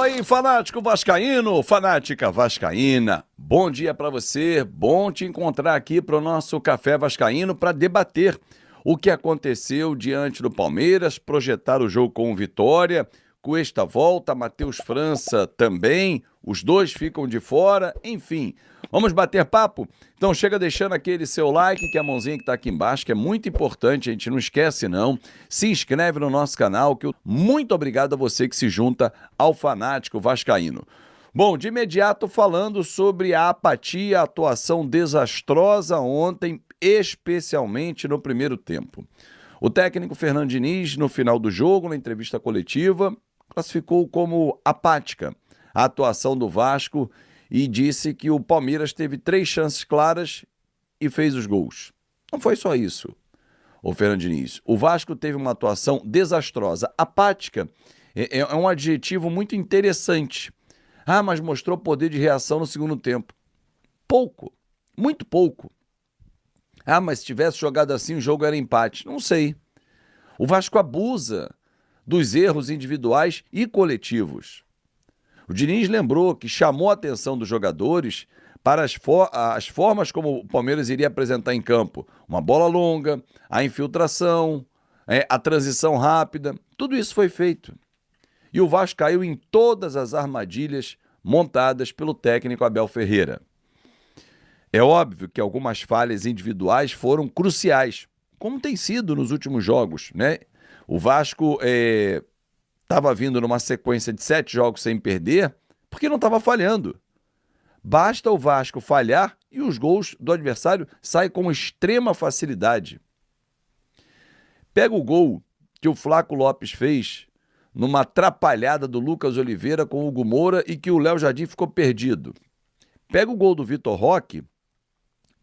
aí, fanático vascaíno, fanática vascaína. Bom dia para você, bom te encontrar aqui para o nosso Café Vascaíno para debater o que aconteceu diante do Palmeiras, projetar o jogo com vitória. Cuesta volta, Matheus França também, os dois ficam de fora, enfim. Vamos bater papo? Então chega deixando aquele seu like, que é a mãozinha que está aqui embaixo, que é muito importante, a gente não esquece não. Se inscreve no nosso canal, que muito obrigado a você que se junta ao fanático vascaíno. Bom, de imediato falando sobre a apatia, a atuação desastrosa ontem, especialmente no primeiro tempo. O técnico Fernando Diniz, no final do jogo, na entrevista coletiva, classificou como apática a atuação do Vasco e disse que o Palmeiras teve 3 chances claras e fez os gols. Não foi só isso, o Fernando Diniz. O Vasco teve uma atuação desastrosa. Apática é um adjetivo muito interessante. Ah, mas mostrou poder de reação no segundo tempo. Pouco, muito pouco. Ah, mas se tivesse jogado assim, o jogo era empate. Não sei. O Vasco abusa dos erros individuais e coletivos. O Diniz lembrou que chamou a atenção dos jogadores para as formas como o Palmeiras iria apresentar em campo. Uma bola longa, a infiltração, a transição rápida. Tudo isso foi feito. E o Vasco caiu em todas as armadilhas montadas pelo técnico Abel Ferreira. É óbvio que algumas falhas individuais foram cruciais, como tem sido nos últimos jogos, né? O Vasco estava vindo numa sequência de 7 jogos sem perder, porque não estava falhando. Basta o Vasco falhar e os gols do adversário saem com extrema facilidade. Pega o gol que o Flaco Lopes fez numa atrapalhada do Lucas Oliveira com o Hugo Moura e que o Léo Jardim ficou perdido. Pega o gol do Vitor Roque,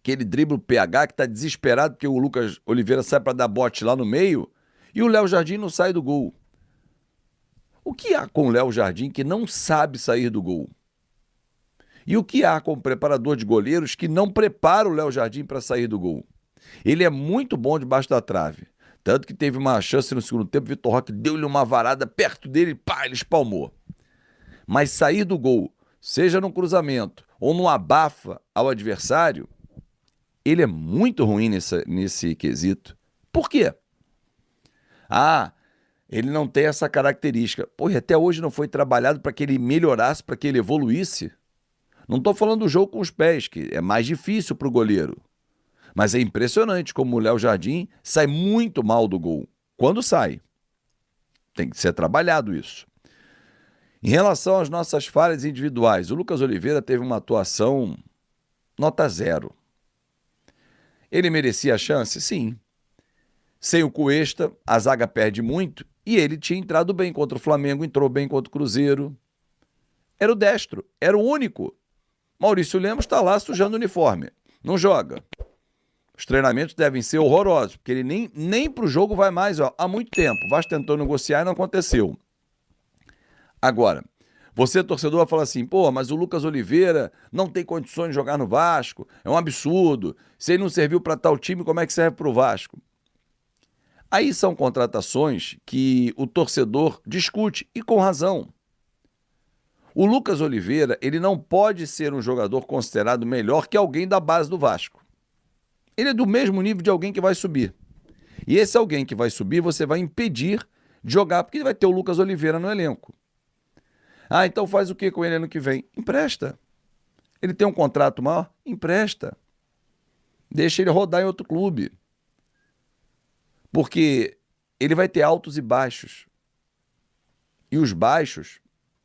aquele drible PH que está desesperado porque o Lucas Oliveira sai para dar bote lá no meio e o Léo Jardim não sai do gol. O que há com o Léo Jardim que não sabe sair do gol? E o que há com o preparador de goleiros que não prepara o Léo Jardim para sair do gol? Ele é muito bom debaixo da trave. Tanto que teve uma chance no segundo tempo, o Vitor Roque deu-lhe uma varada perto dele, pá, ele espalmou. Mas sair do gol, seja no cruzamento ou no abafa ao adversário, ele é muito ruim nesse quesito. Por quê? Ah, ele não tem essa característica. Pô, e até hoje não foi trabalhado para que ele melhorasse, para que ele evoluísse. Não estou falando do jogo com os pés, que é mais difícil para o goleiro. Mas é impressionante como o Léo Jardim sai muito mal do gol. Quando sai. Tem que ser trabalhado isso. Em relação às nossas falhas individuais, o Lucas Oliveira teve uma atuação nota 0. Ele merecia a chance? Sim. Sem o Cuesta, a zaga perde muito e ele tinha entrado bem contra o Flamengo, entrou bem contra o Cruzeiro. Era o destro, era o único. Maurício Lemos está lá sujando o uniforme, não joga. Os treinamentos devem ser horrorosos, porque ele nem para o jogo vai mais há muito tempo. O Vasco tentou negociar e não aconteceu. Agora, você, torcedor, vai falar assim, pô, mas o Lucas Oliveira não tem condições de jogar no Vasco, é um absurdo. Se ele não serviu para tal time, como é que serve para o Vasco? Aí são contratações que o torcedor discute, e com razão. O Lucas Oliveira, ele não pode ser um jogador considerado melhor que alguém da base do Vasco. Ele é do mesmo nível de alguém que vai subir. E esse alguém que vai subir, você vai impedir de jogar, porque vai ter o Lucas Oliveira no elenco. Ah, então faz o que com ele ano que vem? Empresta. Ele tem um contrato maior? Empresta. Deixa ele rodar em outro clube. Porque ele vai ter altos e baixos. E os baixos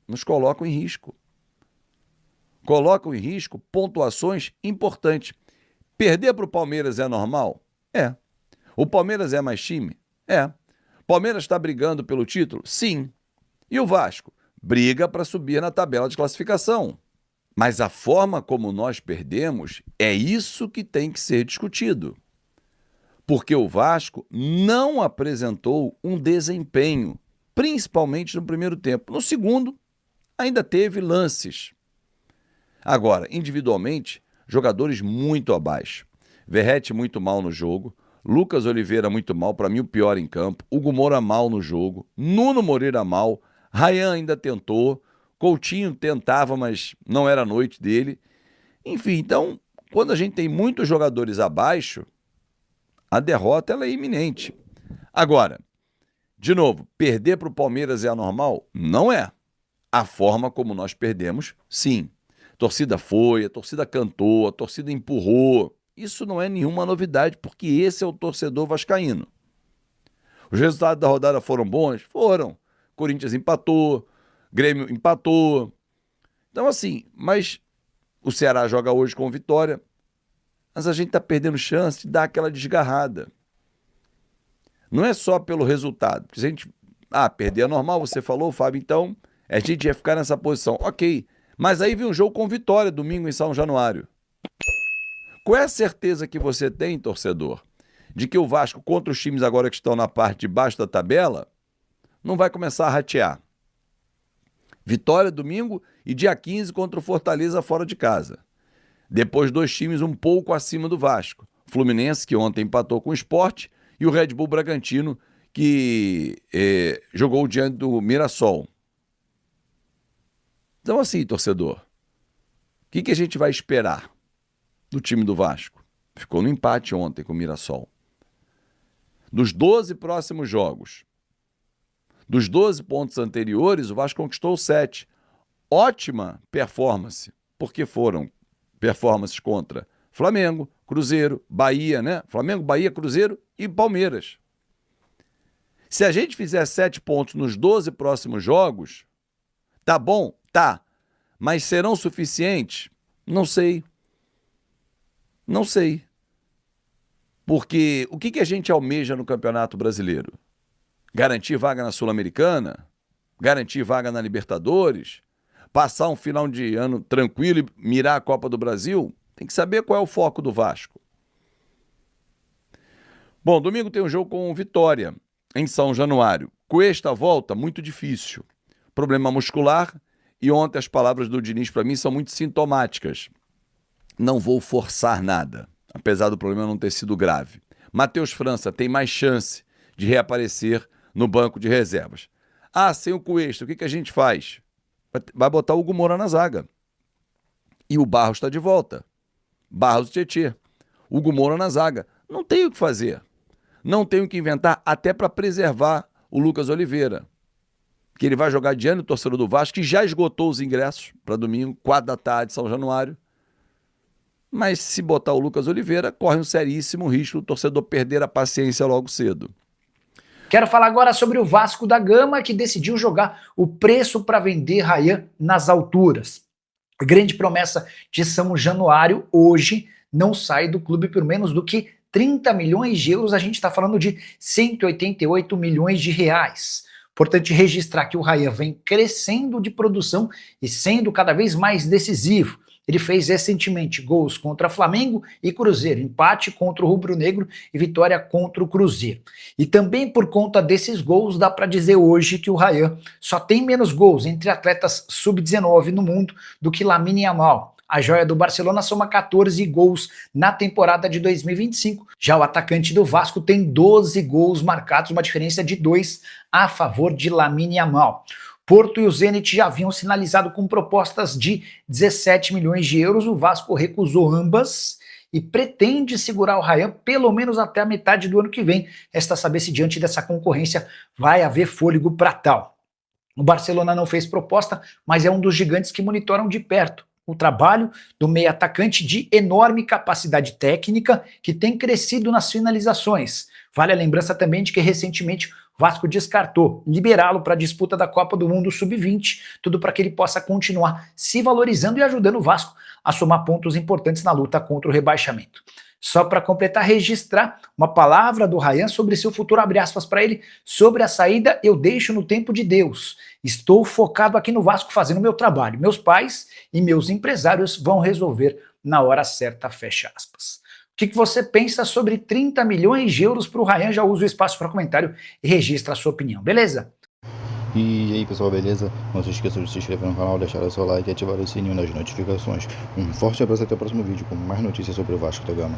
nos colocam em risco. Colocam em risco pontuações importantes. Perder para o Palmeiras é normal? É. O Palmeiras é mais time? É. O Palmeiras está brigando pelo título? Sim. E o Vasco? Briga para subir na tabela de classificação. Mas a forma como nós perdemos é isso que tem que ser discutido. Porque o Vasco não apresentou um desempenho, principalmente no primeiro tempo. No segundo, ainda teve lances. Agora, individualmente, jogadores muito abaixo. Verratti muito mal no jogo, Lucas Oliveira muito mal, para mim o pior em campo, Hugo Moura mal no jogo, Nuno Moreira mal, Rayan ainda tentou, Coutinho tentava, mas não era a noite dele. Enfim, então, quando a gente tem muitos jogadores abaixo, a derrota ela é iminente. Agora, de novo, perder para o Palmeiras é anormal? Não é. A forma como nós perdemos, sim. A torcida foi, a torcida cantou, a torcida empurrou. Isso não é nenhuma novidade, porque esse é o torcedor vascaíno. Os resultados da rodada foram bons? Foram. Corinthians empatou, Grêmio empatou. Então, assim, mas o Ceará joga hoje com vitória, mas a gente está perdendo chance de dar aquela desgarrada. Não é só pelo resultado. Porque se a gente... perder é normal, você falou, Fábio, então a gente ia ficar nessa posição. Ok, mas aí vem um jogo com vitória, domingo em São Januário. Qual é a certeza que você tem, torcedor, de que o Vasco, contra os times agora que estão na parte de baixo da tabela, não vai começar a ratear? Vitória domingo e dia 15 contra o Fortaleza fora de casa. Depois 2 times um pouco acima do Vasco. Fluminense, que ontem empatou com o Sport, e o Red Bull Bragantino, que jogou diante do Mirassol. Então assim, torcedor, o que a gente vai esperar do time do Vasco? Ficou no empate ontem com o Mirassol. Dos 12 próximos jogos, dos 12 pontos anteriores, o Vasco conquistou 7. Ótima performance, porque foram performances contra Flamengo, Cruzeiro, Bahia, né? Flamengo, Bahia, Cruzeiro e Palmeiras. Se a gente fizer 7 pontos nos 12 próximos jogos, tá bom? Tá. Mas serão suficientes? Não sei. Não sei. Porque o que a gente almeja no Campeonato Brasileiro? Garantir vaga na Sul-Americana? Garantir vaga na Libertadores? Passar um final de ano tranquilo e mirar a Copa do Brasil? Tem que saber qual é o foco do Vasco. Bom, domingo tem um jogo com Vitória, em São Januário. Cuesta volta, muito difícil. Problema muscular, e ontem as palavras do Diniz para mim são muito sintomáticas. Não vou forçar nada, apesar do problema não ter sido grave. Matheus França tem mais chance de reaparecer no banco de reservas. Sem o Cuesta, o que a gente faz? Vai botar o Hugo Moura na zaga. E o Barros está de volta. Barros e Tietê. Hugo Moura na zaga. Não tem o que fazer. Não tem o que inventar, até para preservar o Lucas Oliveira. Que ele vai jogar diante do torcedor do Vasco, que já esgotou os ingressos para domingo, 4 da tarde, São Januário. Mas se botar o Lucas Oliveira, corre um seríssimo risco do torcedor perder a paciência logo cedo. Quero falar agora sobre o Vasco da Gama, que decidiu jogar o preço para vender Ryan nas alturas. A grande promessa de São Januário hoje não sai do clube por menos do que 30 milhões de euros. A gente está falando de 188 milhões de reais. Importante registrar que o Ryan vem crescendo de produção e sendo cada vez mais decisivo. Ele fez recentemente gols contra Flamengo e Cruzeiro, empate contra o Rubro Negro e vitória contra o Cruzeiro. E também por conta desses gols, dá para dizer hoje que o Ryan só tem menos gols entre atletas sub-19 no mundo do que Lamine Yamal. A joia do Barcelona soma 14 gols na temporada de 2025. Já o atacante do Vasco tem 12 gols marcados, uma diferença de 2 a favor de Lamine Yamal. Porto e o Zenit já haviam sinalizado com propostas de 17 milhões de euros. O Vasco recusou ambas e pretende segurar o Ryan pelo menos até a metade do ano que vem. Resta saber se diante dessa concorrência vai haver fôlego para tal. O Barcelona não fez proposta, mas é um dos gigantes que monitoram de perto o trabalho do meio atacante de enorme capacidade técnica que tem crescido nas finalizações. Vale a lembrança também de que recentemente o Vasco descartou liberá-lo para a disputa da Copa do Mundo Sub-20, tudo para que ele possa continuar se valorizando e ajudando o Vasco a somar pontos importantes na luta contra o rebaixamento. Só para completar, registrar uma palavra do Ryan sobre seu futuro, abre aspas para ele, sobre a saída eu deixo no tempo de Deus. Estou focado aqui no Vasco fazendo meu trabalho. Meus pais e meus empresários vão resolver na hora certa, fecha aspas. O que você pensa sobre 30 milhões de euros para o Ryan? Já usa o espaço para comentário e registra a sua opinião, beleza? E aí pessoal, beleza? Não se esqueça de se inscrever no canal, deixar o seu like e ativar o sininho das notificações. Um forte abraço e até o próximo vídeo com mais notícias sobre o Vasco da Gama.